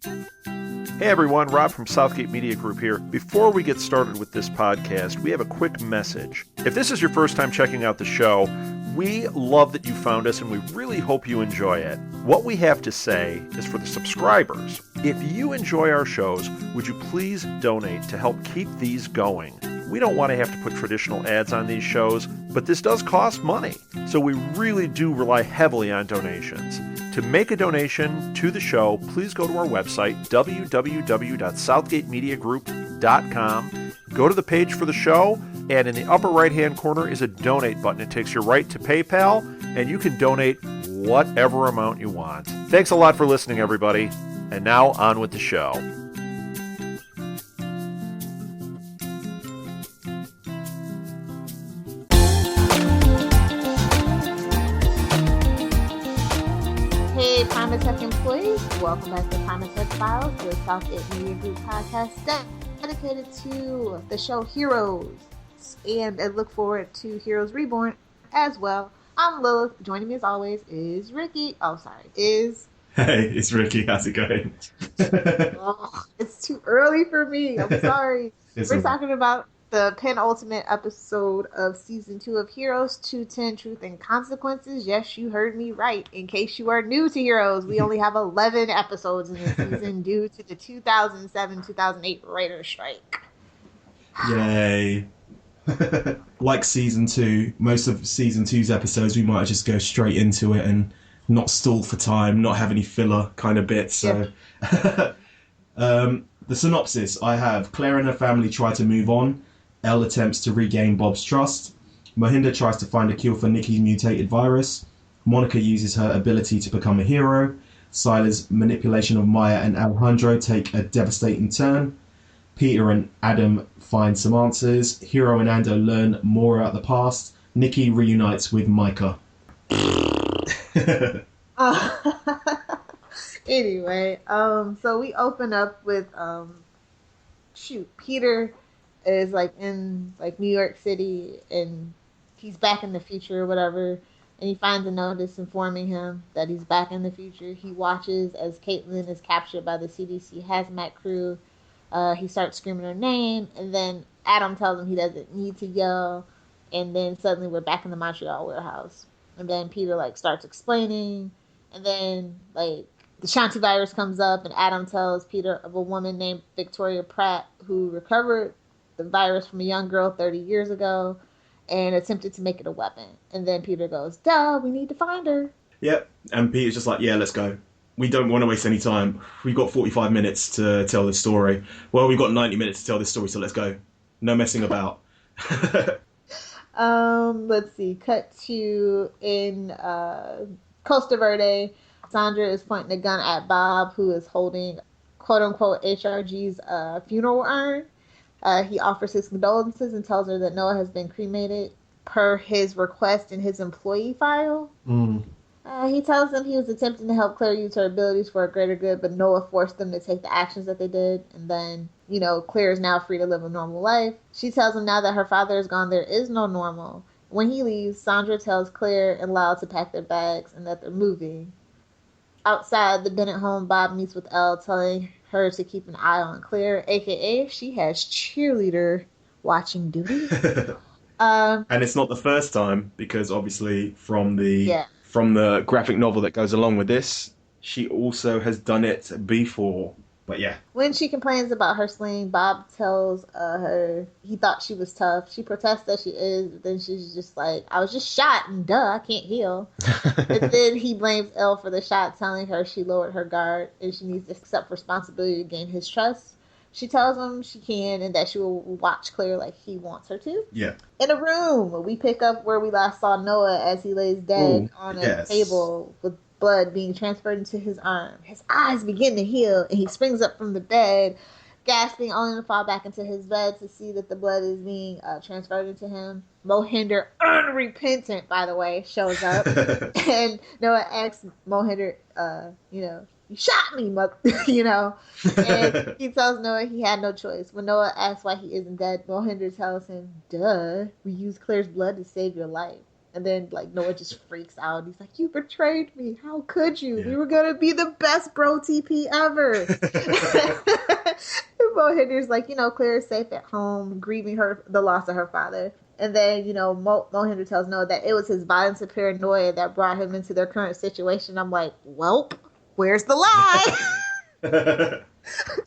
Hey everyone, Rob from Southgate Media Group here. Before we get started with this podcast, we have a quick message. If this is your first time checking out the show, we love that you found us and we really hope you enjoy it. What we have to say is for the subscribers. If you enjoy our shows, would you please donate to help keep these going? We don't want to have to put traditional ads on these shows, but this does cost money. So we really do rely heavily on donations. To make a donation to the show, please go to our website, www.southgatemediagroup.com. Go to the page for the show, and in the upper right-hand corner is a donate button. It takes you right to PayPal, and you can donate whatever amount you want. Thanks a lot for listening, everybody. And now on with the show. Hey, Prime Tech employees, welcome back to Prime Tech Files, the Southgate Media Group podcast dedicated to the show Heroes, and I look forward to Heroes Reborn as well. I'm Lilith. Joining me as always is Ricky. Hey, it's Ricky. How's it going? Oh, it's too early for me. I'm sorry. We're talking about the penultimate episode of Season 2 of Heroes, 210 Truth and Consequences. Yes, you heard me right. In case you are new to Heroes, we only have 11 episodes in this season due to the 2007-2008 writer's strike. Yay. Like Season 2, most of Season 2's episodes, we might just go straight into it and not stall for time, not have any filler kind of bits. So, the synopsis I have: Claire and her family try to move on. Elle attempts to regain Bob's trust. Mohinder tries to find a cure for Nikki's mutated virus. Monica uses her ability to become a hero. Sylar's manipulation of Maya and Alejandro take a devastating turn. Peter and Adam find some answers. Hero and Ando learn more about the past. Nikki reunites with Micah. Anyway, so we open up with Peter is in New York City, and he's back in the future or whatever, and he finds a notice informing him that he's back in the future. He watches as Caitlin is captured by the CDC hazmat crew. He starts screaming her name, and then Adam tells him he doesn't need to yell, and then suddenly we're back in the Montreal warehouse, and then Peter starts explaining, and then the Shanti virus comes up, and Adam tells Peter of a woman named Victoria Pratt who recovered the virus from a young girl 30 years ago and attempted to make it a weapon. And then Peter goes, duh, we need to find her. Yep, and Peter's just like, yeah, let's go. We don't want to waste any time. We've got 45 minutes to tell this story. Well, we've got 90 minutes to tell this story, so let's go. No messing about. Let's see. Cut to in Costa Verde. Sandra is pointing a gun at Bob, who is holding quote-unquote HRG's funeral urn. He offers his condolences and tells her that Noah has been cremated per his request in his employee file. He tells them he was attempting to help Claire use her abilities for a greater good, but Noah forced them to take the actions that they did. And then, Claire is now free to live a normal life. She tells him now that her father is gone, there is no normal. When he leaves, Sandra tells Claire and Lyle to pack their bags and that they're moving. Outside the Bennett home, Bob meets with Elle, telling her to keep an eye on Claire, a.k.a. she has cheerleader watching duty. And it's not the first time, because obviously from the graphic novel that goes along with this, she also has done it before. But yeah. When she complains about her sling, Bob tells her he thought she was tough. She protests that she is, but then she's just like, I was just shot and duh, I can't heal. And then he blames Elle for the shot, telling her she lowered her guard and she needs to accept responsibility to gain his trust. She tells him she can and that she will watch Claire like he wants her to. Yeah. In a room, we pick up where we last saw Noah as he lays dead on a table with blood being transferred into his arm. His eyes begin to heal, and he springs up from the bed, gasping, only to fall back into his bed to see that the blood is being transferred into him. Mohinder, unrepentant, by the way, shows up, and Noah asks Mohinder, you shot me, and he tells Noah he had no choice. When Noah asks why he isn't dead, Mohinder tells him, duh, we used Claire's blood to save your life. And then, like, Noah just freaks out. He's like, you betrayed me. How could you? Yeah. We were going to be the best bro TP ever. And Mohinder's like, Claire's safe at home, grieving the loss of her father. And then, Mohinder tells Noah that it was his violence and paranoia that brought him into their current situation. I'm like, welp, where's the lie?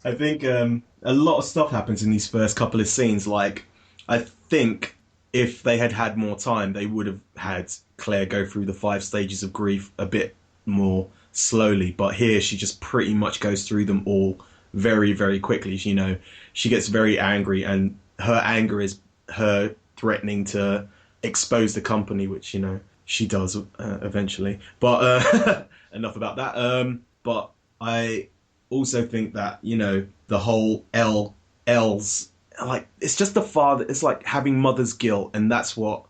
I think a lot of stuff happens in these first couple of scenes. Like, I think if they had more time, they would have had Claire go through the 5 stages of grief a bit more slowly. But here, she just pretty much goes through them all very, very quickly. She gets very angry, and her anger is her threatening to expose the company, which, she does eventually. But enough about that. But I also think that, the whole Elles, like, it's just the father. It's like having mother's guilt, and that's what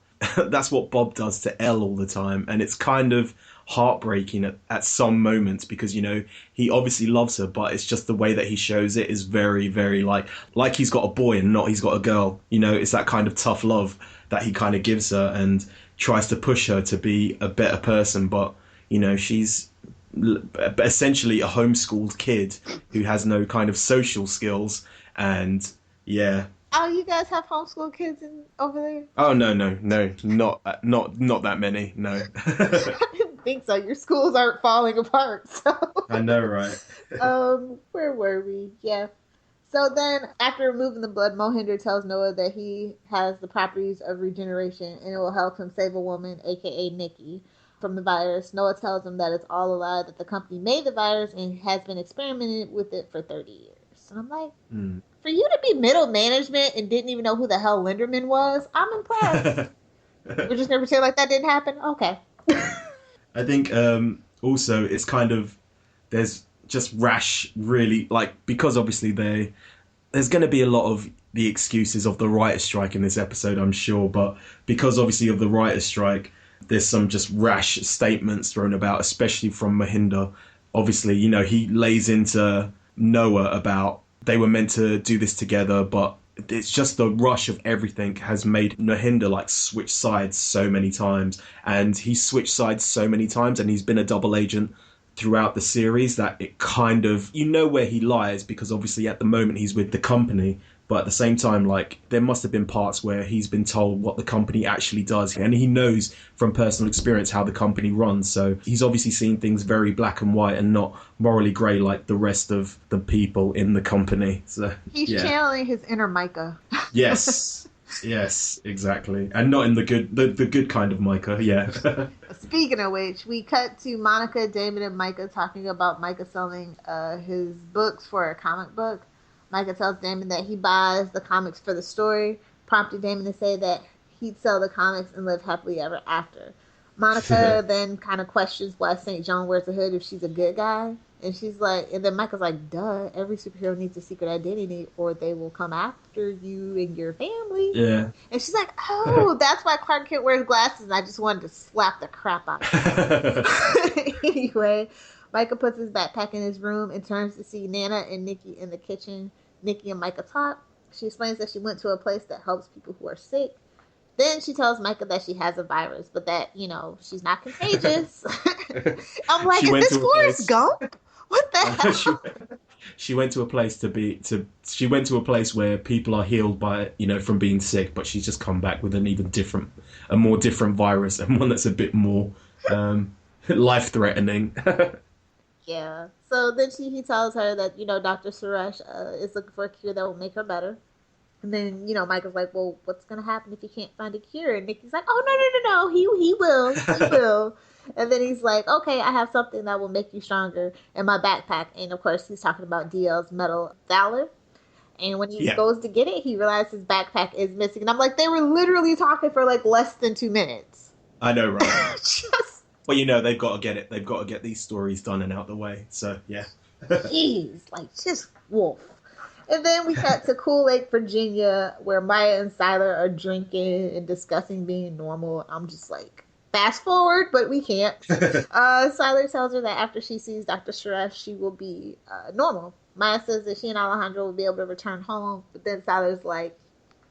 Bob does to Elle all the time, and it's kind of heartbreaking at some moments because he obviously loves her, but it's just the way that he shows it is very, very like he's got a boy and not he's got a girl. It's that kind of tough love that he kind of gives her and tries to push her to be a better person, but she's essentially a homeschooled kid who has no kind of social skills. And yeah. Oh, you guys have homeschool kids over there? Oh, no, not that many, no. I didn't think so. Your schools aren't falling apart, so. I know, right? Where were we? Yeah. So then, after removing the blood, Mohinder tells Noah that he has the properties of regeneration and it will help him save a woman, aka Nikki, from the virus. Noah tells him that it's all a lie, that the company made the virus and has been experimenting with it for 30 years. And I'm like, for you to be middle management and didn't even know who the hell Linderman was, I'm impressed. We're just going to pretend like that didn't happen? Okay. I think also it's kind of, there's just rash, really, like, because obviously there's going to be a lot of the excuses of the writer's strike in this episode, I'm sure, but because obviously of the writer's strike, there's some just rash statements thrown about, especially from Mohinder. Obviously, he lays into Noah about they were meant to do this together, but it's just the rush of everything has made Mohinder like switch sides so many times, and he's switched sides so many times, and he's been a double agent throughout the series that it kind of, where he lies, because obviously at the moment he's with the company, but at the same time, like, there must have been parts where he's been told what the company actually does, and he knows from personal experience how the company runs, so he's obviously seen things very black and white and not morally grey like the rest of the people in the company. So he's channeling his inner Micah. Yes. Yes, exactly. And not in the good kind of Micah, yeah. Speaking of which, we cut to Monica, Damon, and Micah talking about Micah selling his books for a comic book. Micah tells Damon that he buys the comics for the story, prompting Damon to say that he'd sell the comics and live happily ever after. Monica then kind of questions why St. John wears a hood if she's a good guy. And she's like, and then Michael's like, duh, every superhero needs a secret identity or they will come after you and your family. Yeah. And she's like, oh, that's why Clark Kent wears glasses. And I just wanted to slap the crap out of him. Anyway, Michael puts his backpack in his room and turns to see Nana and Nikki in the kitchen. Nikki and Micah talk. She explains that she went to a place that helps people who are sick. Then she tells Micah that she has a virus, but that, she's not contagious. I'm like, is this Forrest Gump? What the hell? She went to a place she went to a place where people are healed by, from being sick, but she's just come back with a more different virus, and one that's a bit more life-threatening. Yeah. So then he tells her that, Dr. Suresh is looking for a cure that will make her better. And then, Michael's like, well, what's going to happen if you can't find a cure? And Nikki's like, oh, no. He will. He will. And then he's like, okay, I have something that will make you stronger in my backpack. And, of course, he's talking about DL's metal valor. And when he goes to get it, he realizes his backpack is missing. And I'm like, they were literally talking for, less than 2 minutes. I know, right? Well, they've got to get it. They've got to get these stories done and out the way. So, yeah. Jeez, just wolf. And then we cut to Cool Lake, Virginia, where Maya and Sylar are drinking and discussing being normal. I'm just like, fast forward, but we can't. Sylar tells her that after she sees Dr. Suresh, she will be normal. Maya says that she and Alejandro will be able to return home, but then Sylar's like,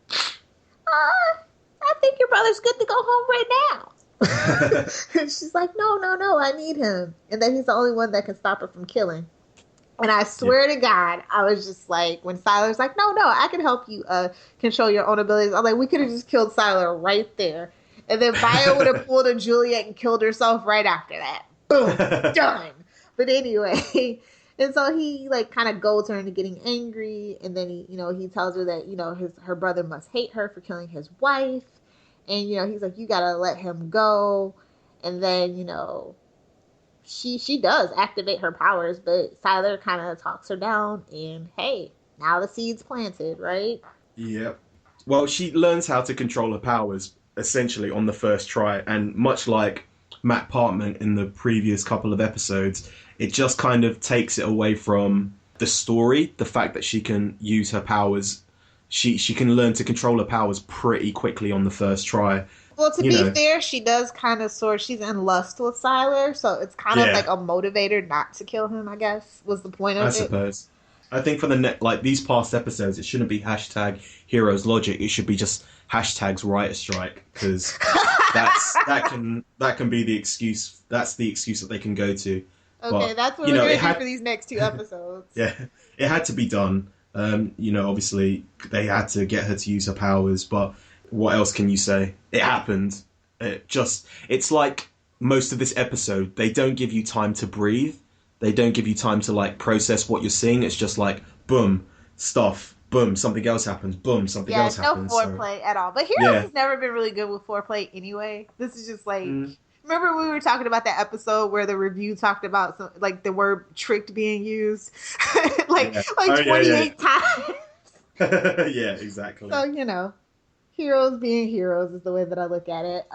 I think your brother's good to go home right now. And she's like, no, I need him. And then he's the only one that can stop her from killing. And I swear to God, I was just like, when Sylar's like, no, I can help you control your own abilities. I'm like, we could have just killed Sylar right there. And then Maya would have pulled a Juliet and killed herself right after that. Boom, done. But anyway, and so he like kind of goads her into getting angry. And then he tells her that, her brother must hate her for killing his wife. And, he's like, you got to let him go. And then, she does activate her powers, but Sylar kind of talks her down, and hey, now the seed's planted, right? Yep. Well, she learns how to control her powers essentially on the first try, and much like Matt Parkman in the previous couple of episodes, it just kind of takes it away from the story, the fact that she can use her powers. She can learn to control her powers pretty quickly on the first try. Well, to be fair, she does kind of she's in lust with Sylar, so it's kind of like a motivator not to kill him, I guess, was the point of it. I suppose. I think for these past episodes, it shouldn't be hashtag heroes logic. It should be just hashtags writer strike, because that can be the excuse. That's the excuse that they can go to. Okay, but, that's what we're going to do for these next 2 episodes. Yeah, it had to be done. Obviously, they had to get her to use her powers, but what else can you say? It happened. It's like most of this episode, they don't give you time to breathe. They don't give you time to like process what you're seeing. It's just like, boom, stuff, boom, something else happens, boom, something else happens. Yeah, no foreplay at all. But Heroes has never been really good with foreplay anyway. This is just like... Remember we were talking about that episode where the review talked about the word tricked being used 28 times? Yeah, exactly. So, heroes being heroes is the way that I look at it.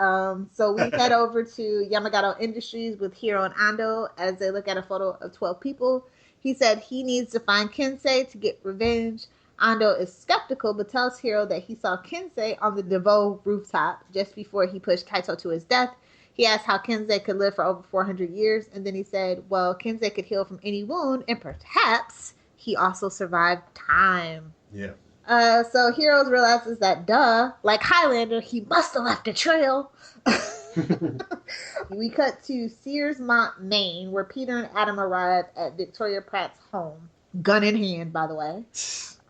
So we head over to Yamagata Industries with Hiro and Ando as they look at a photo of 12 people. He said he needs to find Kensei to get revenge. Ando is skeptical but tells Hiro that he saw Kensei on the Devo rooftop just before he pushed Kaito to his death. He asked how Kensei could live for over 400 years, and then he said, well, Kensei could heal from any wound, and perhaps he also survived time. Yeah. So Heroes realizes that, like Highlander, he must have left a trail. We cut to Searsmont, Maine, where Peter and Adam arrive at Victoria Pratt's home. Gun in hand, by the way.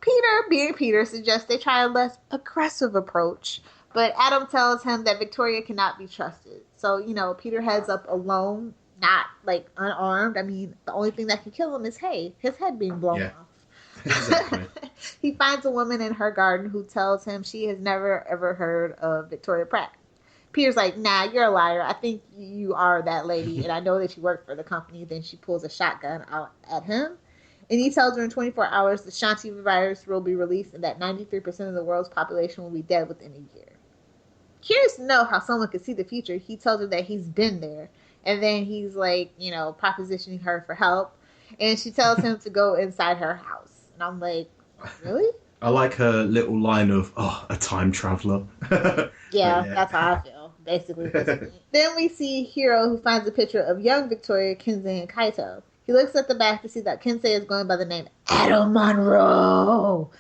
Peter, being Peter, suggests they try a less aggressive approach, but Adam tells him that Victoria cannot be trusted. So, Peter heads up alone, not, unarmed. I mean, the only thing that can kill him is his head being blown off. Exactly. He finds a woman in her garden who tells him she has never, ever heard of Victoria Pratt. Peter's like, nah, you're a liar. I think you are that lady, and I know that you work for the company. Then she pulls a shotgun out at him. And he tells her in 24 hours the Shanti virus will be released and that 93% of the world's population will be dead within a year. Curious to know how someone could see the future, he tells her that he's been there. And then he's propositioning her for help. And she tells him to go inside her house. And I'm like, really? I like her little line of, a time traveler. Yeah, that's how I feel, basically. Then we see Hiro, who finds a picture of young Victoria, Kensei, and Kaito. He looks at the back to see that Kensei is going by the name Adam Monroe.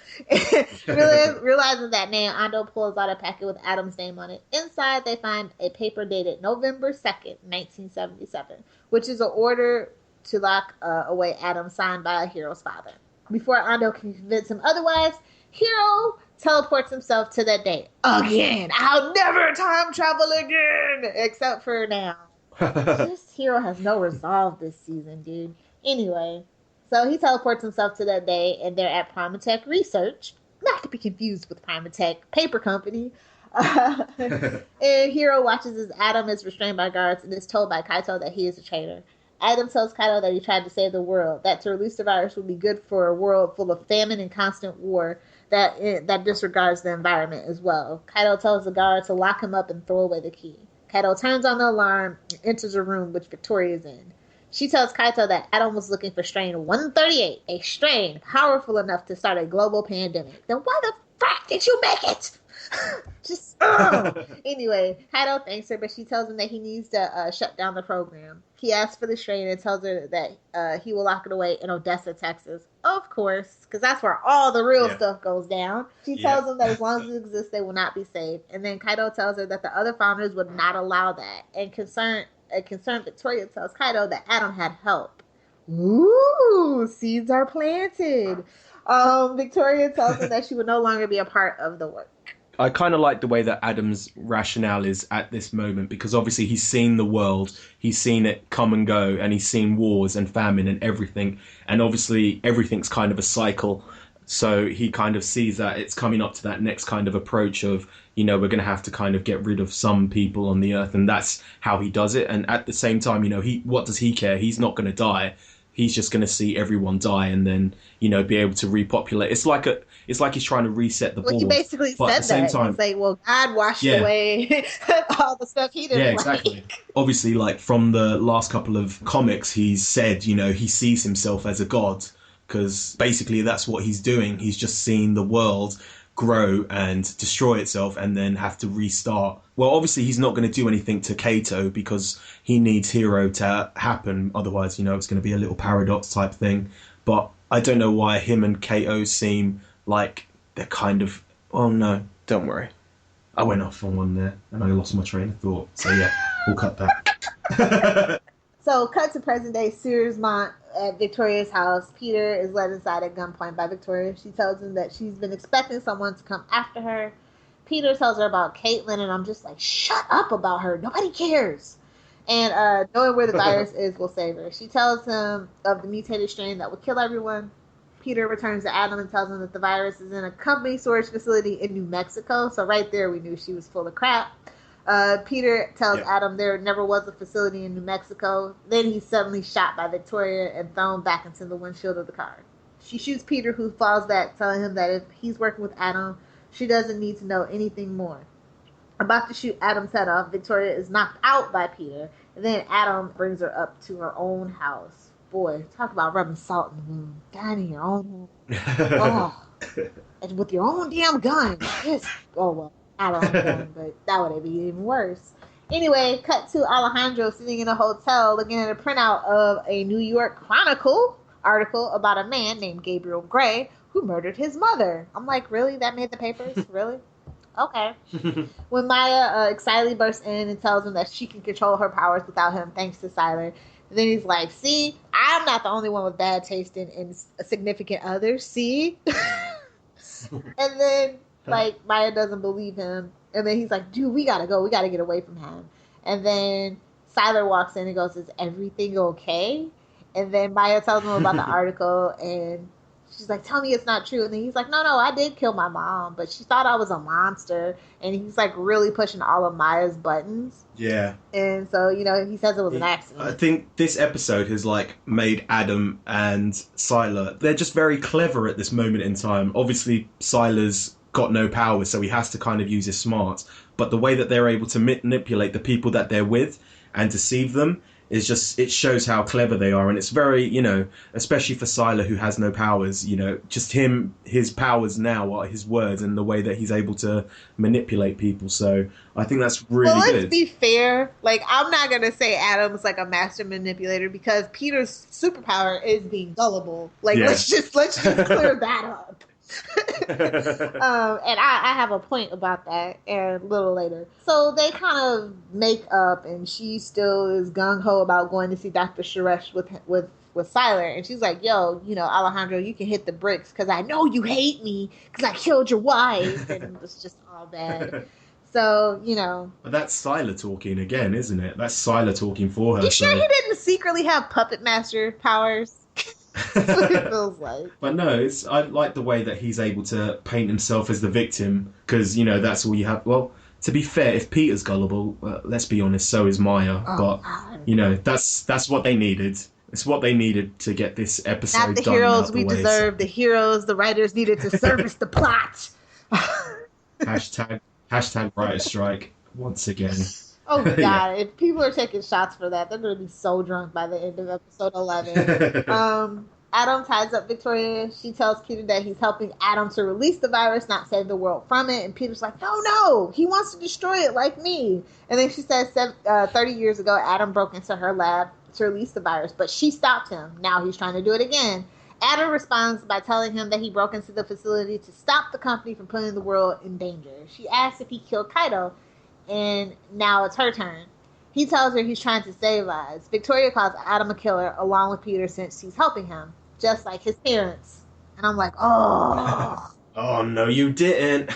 Realizing that name, Ando pulls out a packet with Adam's name on it. Inside, they find a paper dated November 2nd, 1977, which is an order to lock away Adam signed by Hiro's father. Before Ando can convince him otherwise, Hiro teleports himself to that day. Again! I'll never time travel again! Except for now. This Hiro has no resolve this season, dude. Anyway, so he teleports himself to that day, and they're at Primatech Research. Not to be confused with Primatech Paper Company. And Hiro watches as Adam is restrained by guards and is told by Kaito that he is a traitor. Adam tells Kaito that he tried to save the world, that to release the virus would be good for a world full of famine and constant war that disregards the environment as well. Kaito tells the guard to lock him up and throw away the key. Kaito turns on the alarm and enters a room which Victoria is in. She tells Kaito that Adam was looking for strain 138, a strain powerful enough to start a global pandemic. Then why the crap, did you make it? Just anyway, Kaido thanks her, but she tells him that he needs to shut down the program. He asks for the strain and tells her that he will lock it away in Odessa, Texas. Of course, because that's where all the real stuff goes down. She tells him that as long as it exists, they will not be saved. And then Kaido tells her that the other founders would not allow that. And concerned Victoria tells Kaido that Adam had help. Ooh, seeds are planted. Victoria tells him that she would no longer be a part of the work. I kind of like the way that Adam's rationale is at this moment, because obviously he's seen the world, he's seen it come and go, and he's seen wars and famine and everything. And obviously everything's kind of a cycle. So he kind of sees that it's coming up to that next kind of approach of, we're going to have to kind of get rid of some people on the earth. And that's how he does it. And at the same time, what does he care? He's not going to die. He's just going to see everyone die and then, be able to repopulate. It's like he's trying to reset the board. Well, he basically said that. He's like, well, God washed away all the stuff he didn't exactly. like. Obviously, like from the last couple of comics, he's said, he sees himself as a god, because basically that's what he's doing. He's just seeing the world grow and destroy itself and then have to restart. Well, obviously he's not going to do anything to Kato because he needs Hero to happen. Otherwise, it's going to be a little paradox type thing. But I don't know why him and Kato seem like they're kind of... Oh, no, don't worry. I went off on one there and I lost my train of thought. So, yeah, we'll cut that. So, cut to present day Searsmont at Victoria's house. Peter is led inside at gunpoint by Victoria. She tells him that she's been expecting someone to come after her. Peter tells her about Caitlin, and I'm just like, shut up about her. Nobody cares. And knowing where the virus is will save her. She tells him of the mutated strain that will kill everyone. Peter returns to Adam and tells him that the virus is in a company storage facility in New Mexico. So right there, we knew she was full of crap. Peter tells Adam there never was a facility in New Mexico. Then he's suddenly shot by Victoria and thrown back into the windshield of the car. She shoots Peter, who falls back, telling him that if he's working with Adam, she doesn't need to know anything more. About to shoot Adam's head off, Victoria is knocked out by Peter, and then Adam brings her up to her own house. Boy, talk about rubbing salt in the wound. Dying in your own home. And with your own damn gun. Well. I don't know, but that would be even worse. Anyway, cut to Alejandro sitting in a hotel looking at a printout of a New York Chronicle article about a man named Gabriel Gray who murdered his mother. I'm like, really? That made the papers? Really? Okay. When Maya excitedly bursts in and tells him that she can control her powers without him thanks to Sylar, then he's like, see, I'm not the only one with bad taste in significant others. See? And then... Maya doesn't believe him. And then he's like, dude, we gotta go. We gotta get away from him. And then Sylar walks in and goes, is everything okay? And then Maya tells him about the article. And she's like, tell me it's not true. And then he's like, no, I did kill my mom. But she thought I was a monster. And he's like really pushing all of Maya's buttons. Yeah. And so, he says it was an accident. I think this episode has made Adam and Sylar, they're just very clever at this moment in time. Obviously, Sylar's got no powers, so he has to kind of use his smarts, but the way that they're able to manipulate the people that they're with and deceive them is just, it shows how clever they are. And it's very, especially for Sylar, who has no powers, just his powers now are his words and the way that he's able to manipulate people. So I think that's really good. Let's be fair, I'm not gonna say Adam's like a master manipulator, because Peter's superpower is being gullible. Let's just clear that up. And I have a point about that a little later. So they kind of make up, and she still is gung-ho about going to see Dr. Suresh with Sylar, and she's like, yo, Alejandro, you can hit the bricks because I know you hate me because I killed your wife. And it's just all bad. So, But that's Sylar talking again, isn't it? That's Sylar talking for her. You sure he didn't secretly have puppet master powers? That's what it feels like. But no, I like the way that he's able to paint himself as the victim, because that's all you have. Well, to be fair, if Peter's gullible, let's be honest, so is Maya. But that's what they needed. It's what they needed to get this episode done. Not the heroes we deserve. The heroes the writers needed to service the plot. Hashtag writer strike once again. Oh, God. Yeah. If people are taking shots for that, they're going to be so drunk by the end of episode 11. Adam ties up Victoria. She tells Peter that he's helping Adam to release the virus, not save the world from it. And Peter's like, no, he wants to destroy it like me. And then she says 30 years ago, Adam broke into her lab to release the virus, but she stopped him. Now he's trying to do it again. Adam responds by telling him that he broke into the facility to stop the company from putting the world in danger. She asks if he killed Kaito, and now it's her turn. He tells her he's trying to save lives. Victoria calls Adam a killer along with Peter since he's helping him, just like his parents. And I'm like, oh. Oh, no, you didn't.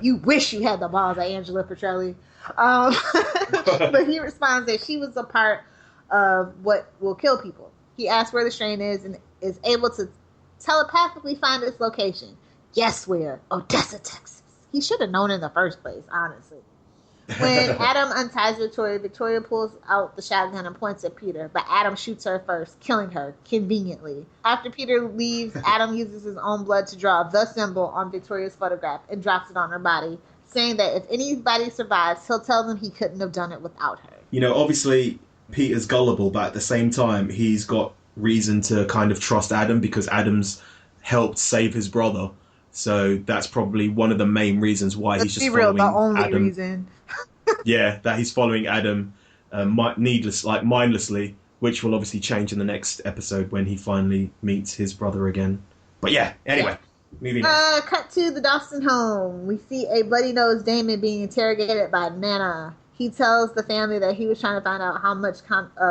You wish you had the balls of Angela Petrelli. But he responds that she was a part of what will kill people. He asks where the strain is and is able to telepathically find its location. Guess where? Odessa, Texas. He should have known in the first place, honestly. When Adam unties Victoria, Victoria pulls out the shotgun and points at Peter, but Adam shoots her first, killing her conveniently. After Peter leaves, Adam uses his own blood to draw the symbol on Victoria's photograph and drops it on her body, saying that if anybody survives, he'll tell them he couldn't have done it without her. You know, obviously, Peter's gullible, but at the same time, he's got reason to kind of trust Adam because Adam's helped save his brother. So that's probably one of the main reasons why he's just following the only Adam. Reason. Yeah, that he's following Adam mindlessly, which will obviously change in the next episode when he finally meets his brother again. But yeah, anyway, moving on. Cut to the Dawson home. We see a bloody-nosed Damon being interrogated by Nana. He tells the family that he was trying to find out how much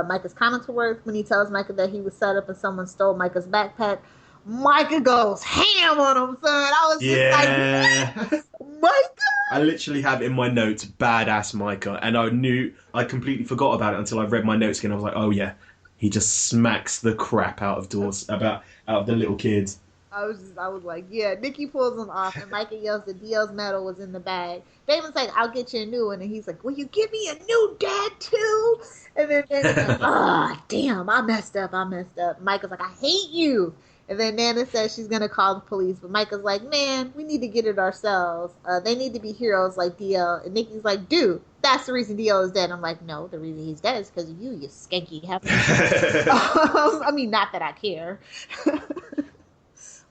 Micah's comments were worth when he tells Micah that he was set up and someone stole Micah's backpack. Micah goes ham on him, son. I was just like, Micah! I literally have in my notes, badass Micah, and I completely forgot about it until I read my notes again. I was like, oh yeah, he just smacks the crap out of the little kids. I was like, yeah, Nikki pulls him off, and Micah yells that DL's medal was in the bag. Damon's like, I'll get you a new one, and he's like, will you give me a new dad too? And then Damon's like, damn, I messed up. Micah's like, I hate you. And then Nana says she's going to call the police, but Micah's like, man, we need to get it ourselves. They need to be heroes like DL. And Nikki's like, dude, that's the reason DL is dead. I'm like, no, the reason he's dead is because of you skanky happy. I mean, not that I care.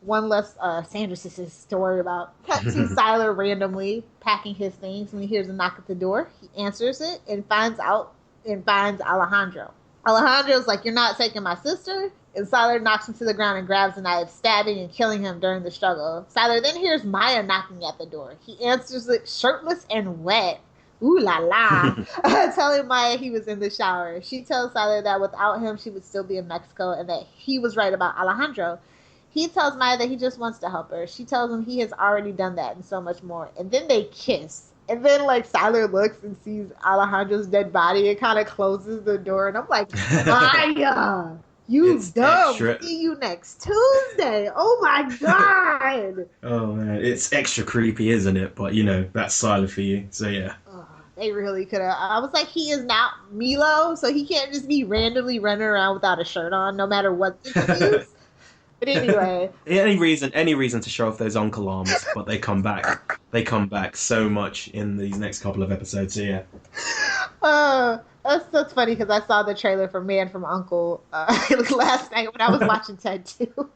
One less Sandra sisters to worry about. Cut to Sylar randomly packing his things when he hears a knock at the door. He answers it and finds Alejandro. Alejandro's like, you're not taking my sister? And Sylar knocks him to the ground and grabs a knife, stabbing and killing him during the struggle. Sylar then hears Maya knocking at the door. He answers it shirtless and wet. Ooh la la. Telling Maya he was in the shower. She tells Sylar that without him, she would still be in Mexico and that he was right about Alejandro. He tells Maya that he just wants to help her. She tells him he has already done that and so much more. And then they kiss. And then, Sylar looks and sees Alejandro's dead body and kind of closes the door. And I'm like, Maya, you dumb. Extra. See you next Tuesday. Oh, my God. Oh, man. It's extra creepy, isn't it? But, that's Sylar for you. So, yeah. They really could have. I was like, he is not Milo, so he can't just be randomly running around without a shirt on, no matter what the use. But anyway. Any reason to show off those uncle arms, but they come back. They come back so much in these next couple of episodes, so yeah. That's funny because I saw the trailer for Man from Uncle last night when I was watching Ted 2.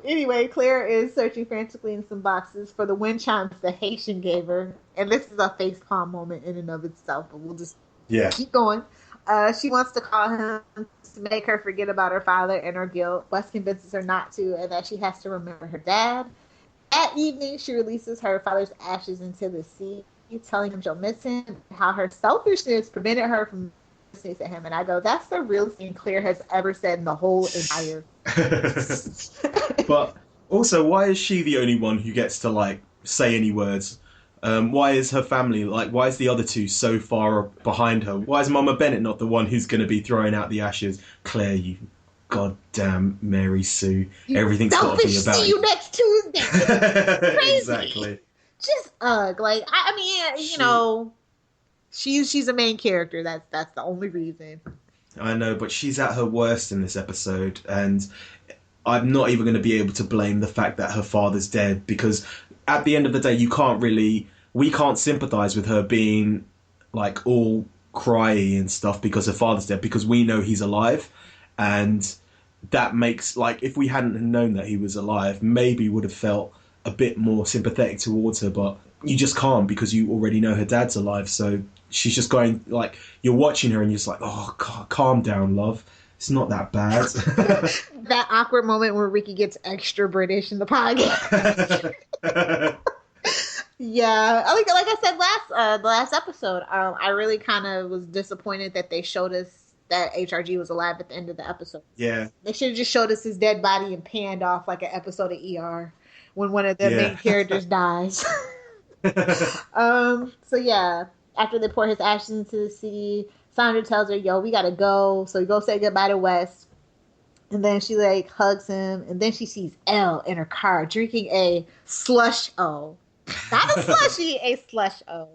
Anyway, Claire is searching frantically in some boxes for the wind chimes the Haitian gave her. And this is a facepalm moment in and of itself, but we'll just keep going. She wants to call him to make her forget about her father and her guilt. Wes convinces her not to and that she has to remember her dad. That evening, she releases her father's ashes into the sea, telling him she'll miss him, how her selfishness prevented her from listening to him. And I go, that's the realest thing Claire has ever said in the whole entire... But also, why is she the only one who gets to, say any words? Why is her family, why is the other two so far behind her? Why is Mama Bennett not the one who's going to be throwing out the ashes? Claire, you goddamn Mary Sue. Everything's got to be about see you next Tuesday. Crazy. Exactly. Just she's a main character. That's the only reason. I know, but she's at her worst in this episode, and I'm not even going to be able to blame the fact that her father's dead, because at the end of the day, we can't sympathise with her being all cryy and stuff because her father's dead, because we know he's alive, and that makes, like, if we hadn't known that he was alive, maybe would have felt a bit more sympathetic towards her, but you just can't because you already know her dad's alive. So she's just going, like, you're watching her and you're just like, oh, God, calm down, love. It's not that bad. That awkward moment where Ricky gets extra British in the podcast. Yeah, like I said the last episode, I really kind of was disappointed that they showed us that HRG was alive at the end of the episode. Yeah. They should have just showed us his dead body and panned off like an episode of ER when one of the main characters dies. So yeah, after they pour his ashes into the sea, Sandra tells her, yo, we gotta go. So we go say goodbye to Wes. And then she like hugs him. And then she sees Elle in her car drinking a slush O. Not a slushy, a slush O.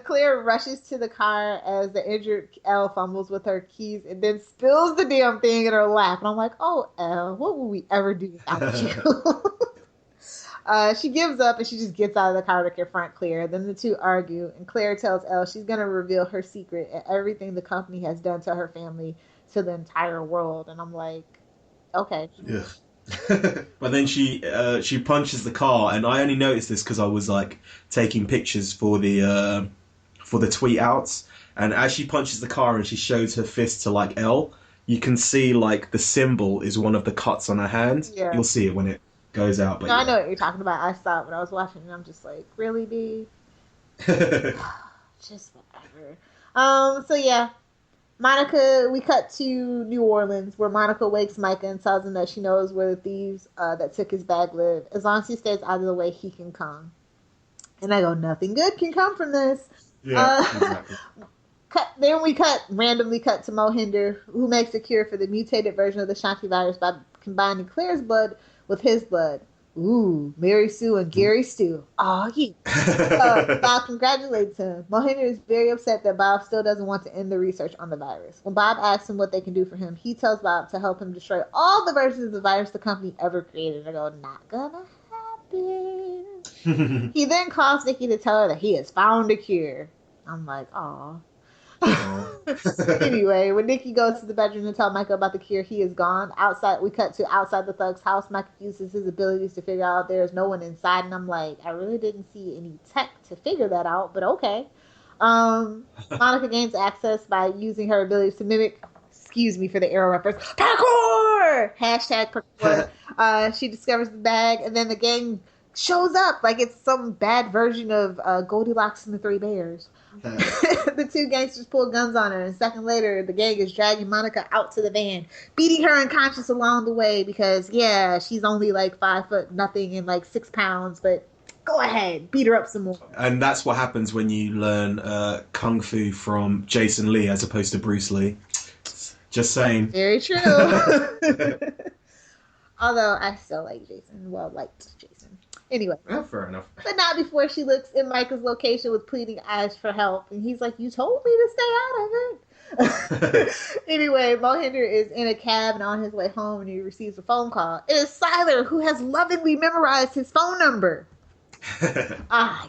Claire rushes to the car as the injured Elle fumbles with her keys and then spills the damn thing in her lap. And I'm like, oh, Elle, what would we ever do without you? She gives up and she just gets out of the car to confront Claire. Then the two argue, and Claire tells Elle she's going to reveal her secret and everything the company has done to her family to the entire world. And I'm like, okay. Yeah. But then she punches the car, and I only noticed this because I was like taking pictures for the tweet outs. And as she punches the car and she shows her fist to like Elle, you can see like the symbol is one of the cuts on her hand. Yeah. You'll see it when it goes out. But no, I know what you're talking about. I saw it when I was watching, and I'm just like, really, B? Just whatever. So yeah, Monica. We cut to New Orleans, where Monica wakes Micah and tells him that she knows where the thieves that took his bag live. As long as he stays out of the way, he can come. And I go, nothing good can come from this. Yeah, exactly. Then we randomly cut to Mohinder, who makes a cure for the mutated version of the Shanti virus by combining Claire's blood with his blood. Ooh, Mary Sue and Gary Stu. Oh, yeah. Bob congratulates him. Mohinder is very upset that Bob still doesn't want to end the research on the virus. When Bob asks him what they can do for him, he tells Bob to help him destroy all the versions of the virus the company ever created. I go, not gonna happen. He then calls Nikki to tell her that he has found a cure. I'm like, aw. Anyway, when Nikki goes to the bedroom to tell Micah about the cure, he is gone. Outside, we cut to outside the thug's house. Micah uses his abilities to figure out there's no one inside, and I'm like, I really didn't see any tech to figure that out, but okay. Monica gains access by using her abilities to mimic, excuse me for the arrow reference, parkour! Hashtag parkour. She discovers the bag, and then the gang shows up like it's some bad version of Goldilocks and the Three Bears. The two gangsters pull guns on her, and a second later, the gang is dragging Monica out to the van, beating her unconscious along the way because, yeah, she's only like 5 foot nothing and like 6 pounds, but go ahead, beat her up some more. And that's what happens when you learn Kung Fu from Jason Lee as opposed to Bruce Lee. Just saying. Very true. Although I still like Jason. Well, liked Jason. Anyway. Well, fair enough. But not before she looks in Micah's location with pleading eyes for help. And he's like, you told me to stay out of it. Anyway, Mohinder is in a cab and on his way home, and he receives a phone call. It is Sylar, who has lovingly memorized his phone number.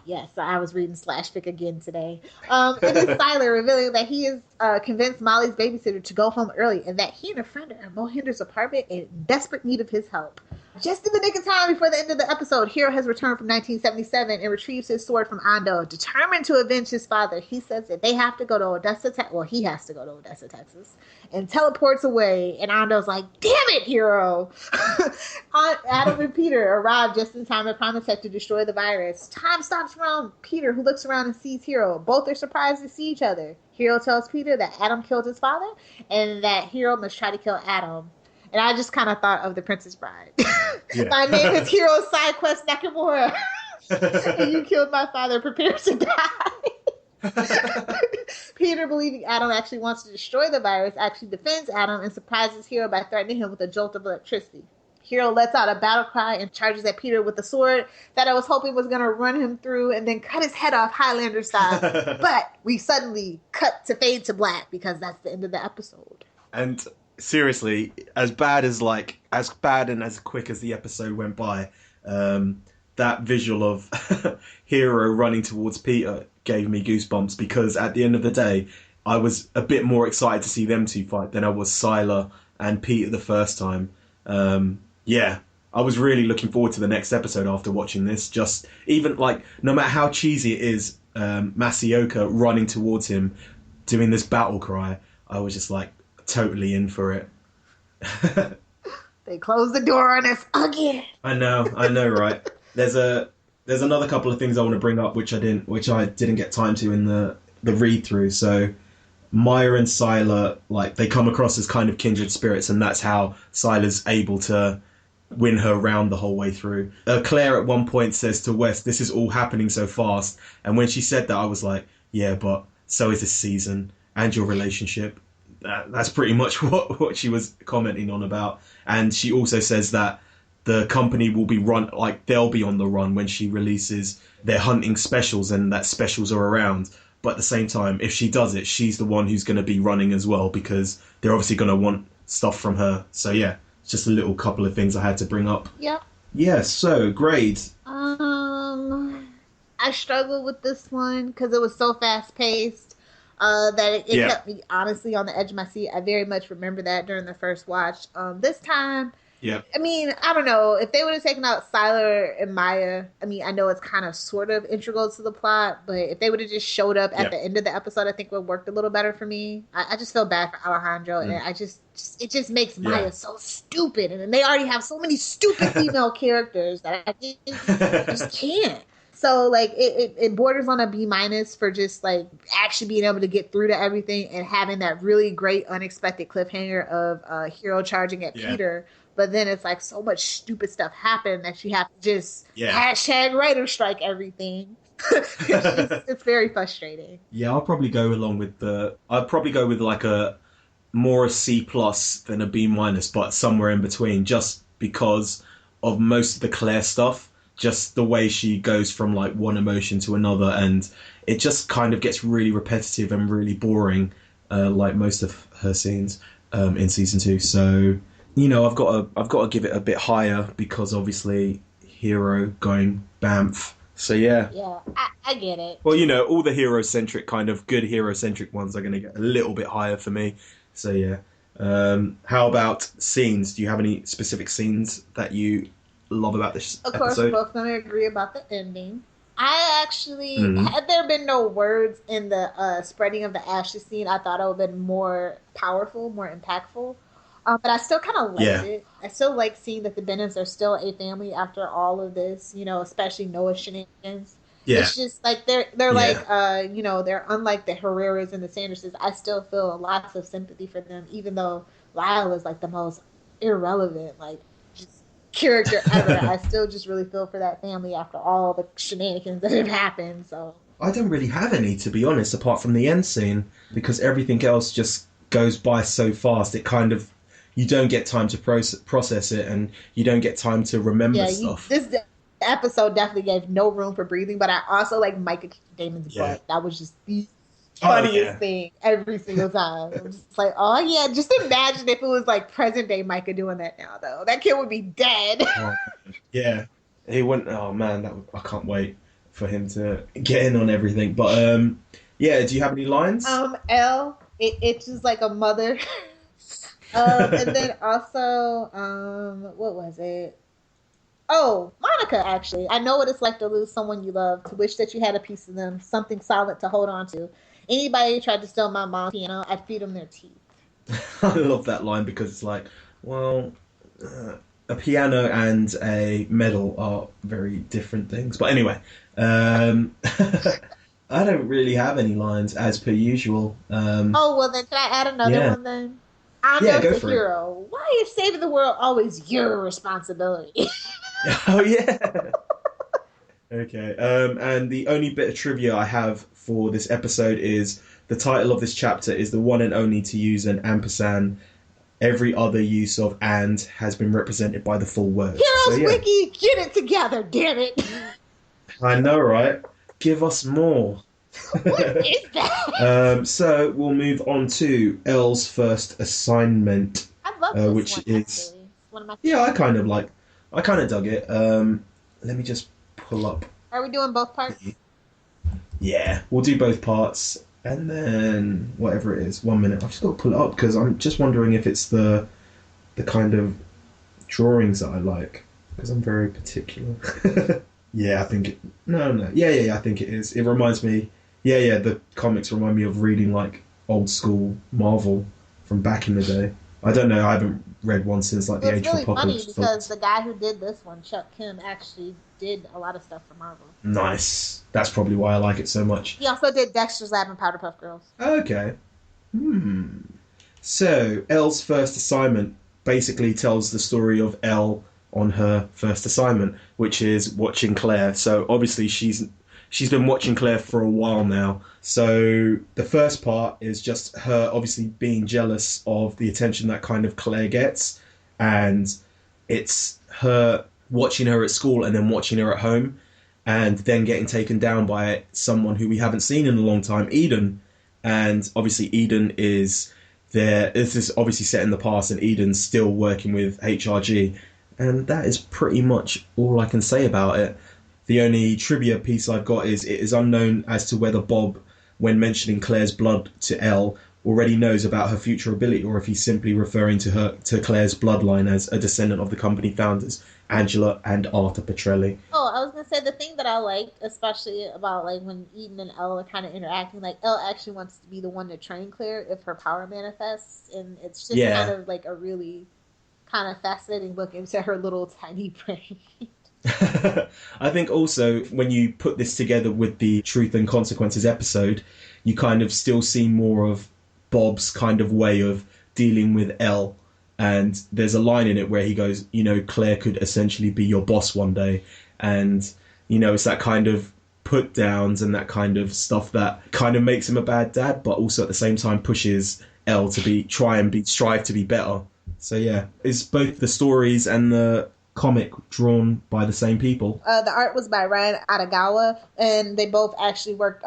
Yes, I was reading Slashfic again today. It is Sylar revealing that he has convinced Molly's babysitter to go home early, and that he and a friend are in Mohinder's apartment in desperate need of his help. Just in the nick of time before the end of the episode, Hero has returned from 1977 and retrieves his sword from Ando, determined to avenge his father. He says that they have to go to Odessa, he has to go to Odessa, Texas, and teleports away. And Ando's like, damn it, Hero! Adam and Peter arrive just in time at Primatech to destroy the virus. Time stops around Peter, who looks around and sees Hero. Both are surprised to see each other. Hero tells Peter that Adam killed his father, and that Hero must try to kill Adam. And I just kind of thought of The Princess Bride. Yeah. My name is Hero Side Quest Nakamura. And you killed my father. Prepare to die. Peter, believing Adam actually wants to destroy the virus, actually defends Adam and surprises Hero by threatening him with a jolt of electricity. Hero lets out a battle cry and charges at Peter with a sword that I was hoping was going to run him through and then cut his head off Highlander style. But we suddenly cut to fade to black because that's the end of the episode. And seriously, as bad and as quick as the episode went by, that visual of Hero running towards Peter gave me goosebumps, because at the end of the day, I was a bit more excited to see them two fight than I was Sylar and Peter the first time. Yeah, I was really looking forward to the next episode after watching this. Just even like, no matter how cheesy it is, Masaoka running towards him, doing this battle cry, I was just like totally in for it. They closed the door on us again. I know, right? There's another couple of things I want to bring up which I didn't get time to in the read through. So Maya and Sylar, like, they come across as kind of kindred spirits, and that's how Sylar's able to win her round the whole way through. Claire at one point says to Wes, "This is all happening so fast," and when she said that, I was like, yeah, but so is this season and your relationship. That's pretty much what she was commenting on about. And she also says that the company will be they'll be on the run when she releases their hunting specials, and that specials are around. But at the same time, if she does it, she's the one who's going to be running as well, because they're obviously going to want stuff from her. So yeah, it's just a little couple of things I had to bring up. Yep. Yeah, so grade. I struggled with this one because it was so fast paced that it kept me honestly on the edge of my seat. I very much remember that during the first watch. This time, yeah. I mean, I don't know. If they would have taken out Sylar and Maya, I mean, I know it's kind of sort of integral to the plot, but if they would have just showed up at the end of the episode, I think it would have worked a little better for me. I just feel bad for Alejandro, and it just makes Maya so stupid. And they already have so many stupid female characters that I just can't. So, like, it borders on a B- for just, like, actually being able to get through to everything and having that really great unexpected cliffhanger of Hero charging at Peter. But then it's like so much stupid stuff happened that you have to just hashtag writer strike everything. It's very frustrating. Yeah, I'll probably go with like a more a C plus than a B minus, but somewhere in between, just because of most of the Claire stuff. Just the way she goes from like one emotion to another, and it just kind of gets really repetitive and really boring, like most of her scenes in season 2. So, you know, I've got to give it a bit higher because obviously Hero going BAMF. So yeah. Yeah, I get it. Well, you know, all the hero-centric kind of good hero-centric ones are going to get a little bit higher for me. So yeah. How about scenes? Do you have any specific scenes that you love about this episode? Of course, we're both going to agree about the ending. I actually, had there been no words in the spreading of the ashes scene, I thought it would have been more powerful, more impactful. But I still kind of liked it. I still like seeing that the BAMFs are still a family after all of this, you know, especially Noah's shenanigans. Yeah. It's just like they're like, you know, they're unlike the Herreras and the Sanderses. I still feel lots of sympathy for them, even though Lyle is like the most irrelevant, like, character ever. I still just really feel for that family after all the shenanigans that have happened. So I don't really have any, to be honest, apart from the end scene, because everything else just goes by so fast. It kind of, you don't get time to process it, and you don't get time to remember stuff. This episode definitely gave no room for breathing, but I also like Micah Damon's butt. That was just the funniest thing every single time. I'm just like, oh yeah, just imagine if it was like present day Micah doing that now, though. That kid would be dead. Yeah, he wount. Oh man, I can't wait for him to get in on everything. But yeah, do you have any lines? Elle, it's just like a mother. And then also, what was it? Oh, Monica, actually. I know what it's like to lose someone you love, to wish that you had a piece of them, something solid to hold on to. Anybody who tried to steal my mom's piano, I'd feed them their teeth. I love that line because it's like, well, a piano and a medal are very different things. But anyway, I don't really have any lines as per usual. Oh, well then, can I add another one then? I'm just a hero. Why is saving the world always your responsibility? Oh, yeah. Okay. And the only bit of trivia I have for this episode is the title of this chapter is the one and only to use an ampersand. Every other use of and has been represented by the full word. Heroes Wiki, get it together, damn it. I know, right? Give us more. What is that? So we'll move on to Elle's first assignment. I love this which one, is actually. One of my I kind of dug it. Let me just pull up. Are we doing both parts? Yeah, we'll do both parts, and then whatever it is. 1 minute. I've just got to pull it up because I'm just wondering if it's the the kind of drawings that I like, because I'm very particular. Yeah, I think I think it is. It reminds me, the comics remind me of reading like old school Marvel from back in the day. I don't know, I haven't read one since like the Age of It's really funny Apocalypse. because the guy who did this one, Chuck Kim, actually did a lot of stuff for Marvel. Nice. That's probably why I like it so much. He also did Dexter's Lab and Powder Puff Girls. Okay. So, Elle's first assignment basically tells the story of Elle on her first assignment, which is watching Claire. So obviously she's been watching Claire for a while now. So the first part is just her obviously being jealous of the attention that kind of Claire gets, and it's her watching her at school and then watching her at home, and then getting taken down by someone who we haven't seen in a long time, Eden. And obviously Eden is there. This is obviously set in the past, and Eden's still working with HRG. And that is pretty much all I can say about it. The only trivia piece I've got is it is unknown as to whether Bob, when mentioning Claire's blood to Elle, already knows about her future ability, or if he's simply referring to Claire's bloodline as a descendant of the company founders, Angela and Arthur Petrelli. Oh, I was gonna say the thing that I like, especially about like when Eden and Elle are kind of interacting, like Elle actually wants to be the one to train Claire if her power manifests, and it's just kind of like a really kind of fascinating look into her little tiny brain. I think also when you put this together with the Truth and Consequences episode, you kind of still see more of Bob's kind of way of dealing with Elle. And there's a line in it where he goes, Claire could essentially be your boss one day. And, it's that kind of put downs and that kind of stuff that kind of makes him a bad dad, but also at the same time pushes Elle to strive to be better. So yeah, it's both the stories and the comic drawn by the same people. The art was by Ryan Adagawa, and they both actually worked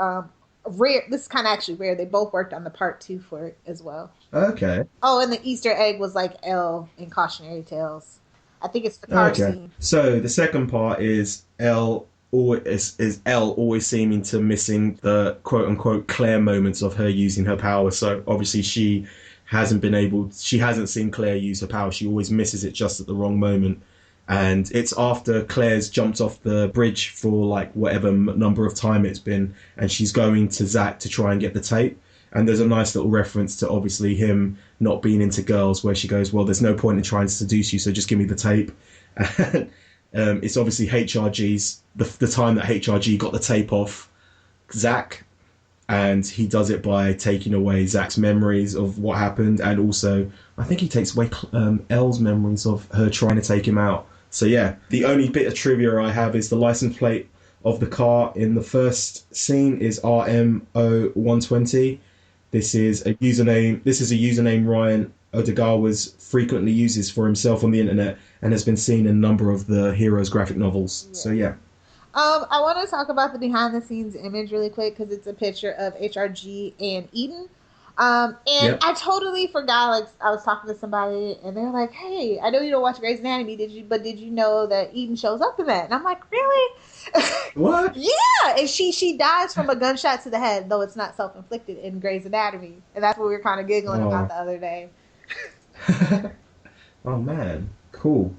rare. This is kind of actually rare. They both worked on the part 2 for it as well. Okay. Oh, and the Easter egg was like Elle in Cautionary Tales. I think it's the car scene. So the second part is Elle always seeming to missing the quote unquote Claire moments of her using her power. So obviously she hasn't seen Claire use her power. She always misses it just at the wrong moment. And it's after Claire's jumped off the bridge for like whatever number of time it's been, and she's going to Zach to try and get the tape. And there's a nice little reference to obviously him not being into girls, where she goes, well, there's no point in trying to seduce you, so just give me the tape. And it's obviously HRG's, the time that HRG got the tape off Zach, and he does it by taking away Zach's memories of what happened, and also I think he takes away Elle's memories of her trying to take him out. So yeah, the only bit of trivia I have is the license plate of the car in the first scene is RMO120. This is a username Ryan Odagawa frequently uses for himself on the internet, and has been seen in a number of the heroes' graphic novels. Yeah. So yeah. I want to talk about the behind the scenes image really quick, because it's a picture of HRG and Eden. I totally forgot, like, I was talking to somebody and they were like, hey, I know you don't watch Grey's Anatomy, did you know that Eden shows up in that? And I'm like, really? What? Yeah, and she dies from a gunshot to the head, though it's not self-inflicted in Grey's Anatomy. And that's what we were kind of giggling about the other day. Oh man, cool.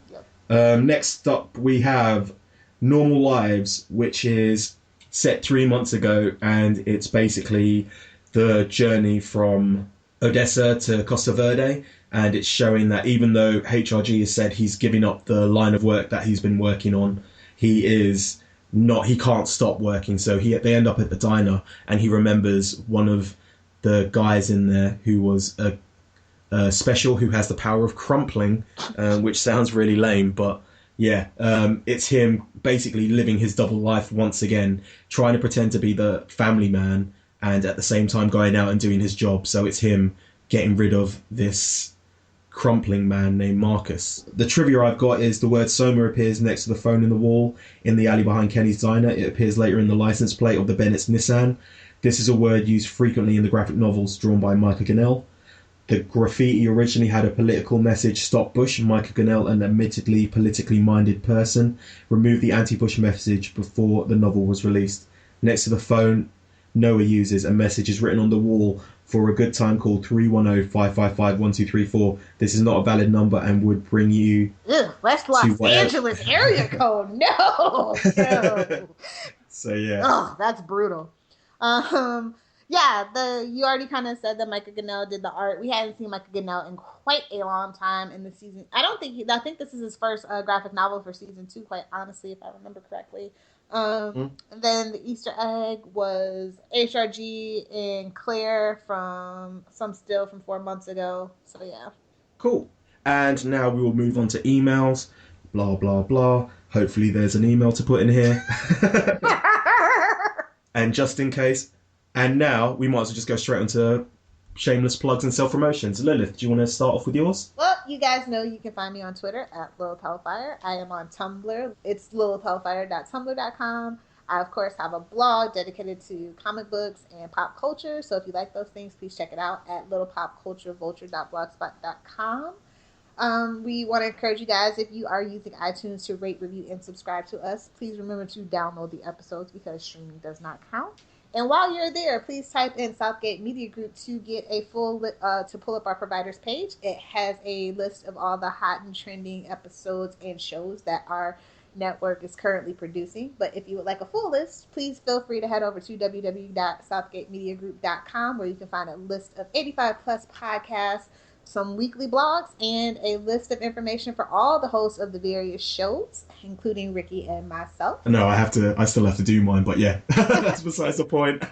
Yep. Next up we have Normal Lives, which is set 3 months ago, and it's basically the journey from Odessa to Costa Verde, and it's showing that even though HRG has said he's giving up the line of work that he's been working on, he can't stop working. So they end up at the diner, and he remembers one of the guys in there who was a special who has the power of crumpling, which sounds really lame, but yeah, it's him basically living his double life once again, trying to pretend to be the family man and at the same time going out and doing his job. So it's him getting rid of this crumpling man named Marcus. The trivia I've got is the word Soma appears next to the phone in the wall in the alley behind Kenny's diner. It appears later in the license plate of the Bennett's Nissan. This is a word used frequently in the graphic novels drawn by Micah Gunnell. The graffiti originally had a political message: stop Bush. Micah Gunnell, an admittedly politically minded person, removed the anti-Bush message before the novel was released. Next to the phone Noah uses, a message is written on the wall for a good time, call 310-555-1234. This is not a valid number and would bring you... Ugh, that's Los Angeles area code. No. So, yeah. Oh, that's brutal. You already kind of said that Micah Gannell did the art. We hadn't seen Micah Gannell in quite a long time in the season. I think this is his first graphic novel for season 2, quite honestly, if I remember correctly. And then the Easter egg was HRG and Claire from some still from 4 months ago. So, yeah. Cool. And now we will move on to emails. Blah, blah, blah. Hopefully there's an email to put in here. And just in case... And now we might as well just go straight onto shameless plugs and self-promotions. Lilith, do you want to start off with yours? Well, you guys know you can find me on Twitter at Lilith Hellfire. I am on Tumblr. It's lilithhellfire.tumblr.com. I, of course, have a blog dedicated to comic books and pop culture. So if you like those things, please check it out at littlepopculturevulture.blogspot.com. We want to encourage you guys, if you are using iTunes, to rate, review, and subscribe to us. Please remember to download the episodes because streaming does not count. And while you're there, please type in Southgate Media Group to get a full to pull up our providers page. It has a list of all the hot and trending episodes and shows that our network is currently producing. But if you would like a full list, please feel free to head over to www.southgatemediagroup.com, where you can find a list of 85 plus podcasts, some weekly blogs, and a list of information for all the hosts of the various shows, including Ricky and myself. No, I still have to do mine, but yeah, that's besides the point.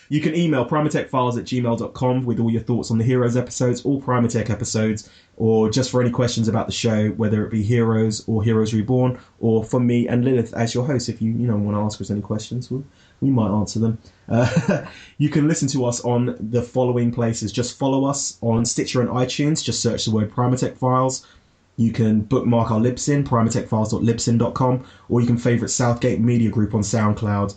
You can email primatechfiles@gmail.com with all your thoughts on the Heroes episodes, all Primatech episodes, or just for any questions about the show, whether it be Heroes or Heroes Reborn, or for me and Lilith as your host. If you want to ask us any questions, we might answer them. You can listen to us on the following places. Just follow us on Stitcher and iTunes. Just search the word Primatech Files. You can bookmark our Libsyn, primatechfiles.libsyn.com, or you can favourite Southgate Media Group on SoundCloud.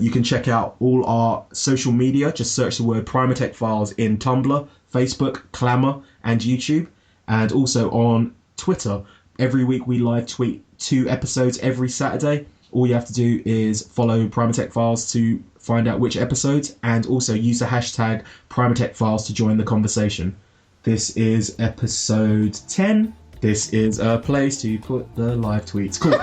You can check out all our social media. Just search the word Primatech Files in Tumblr, Facebook, Clamour, and YouTube. And also on Twitter. Every week we live tweet 2 episodes every Saturday. All you have to do is follow Primatech Files to find out which episodes, and also use the hashtag Primatech Files to join the conversation. This is episode 10. This is a place to put the live tweets. Cool.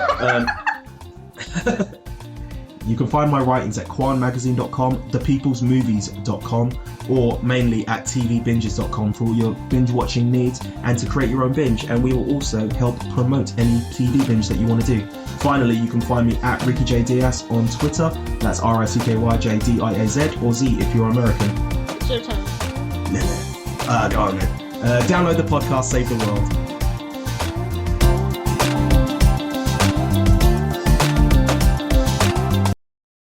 You can find my writings at quanmagazine.com, thepeoplesmovies.com, or mainly at tvbinges.com for all your binge watching needs and to create your own binge. And we will also help promote any TV binge that you want to do. Finally, you can find me at Ricky J. Diaz on Twitter. That's RICKYJDIAZ, or Z if you're American. It's your turn. Go on then. Download the podcast, save the world.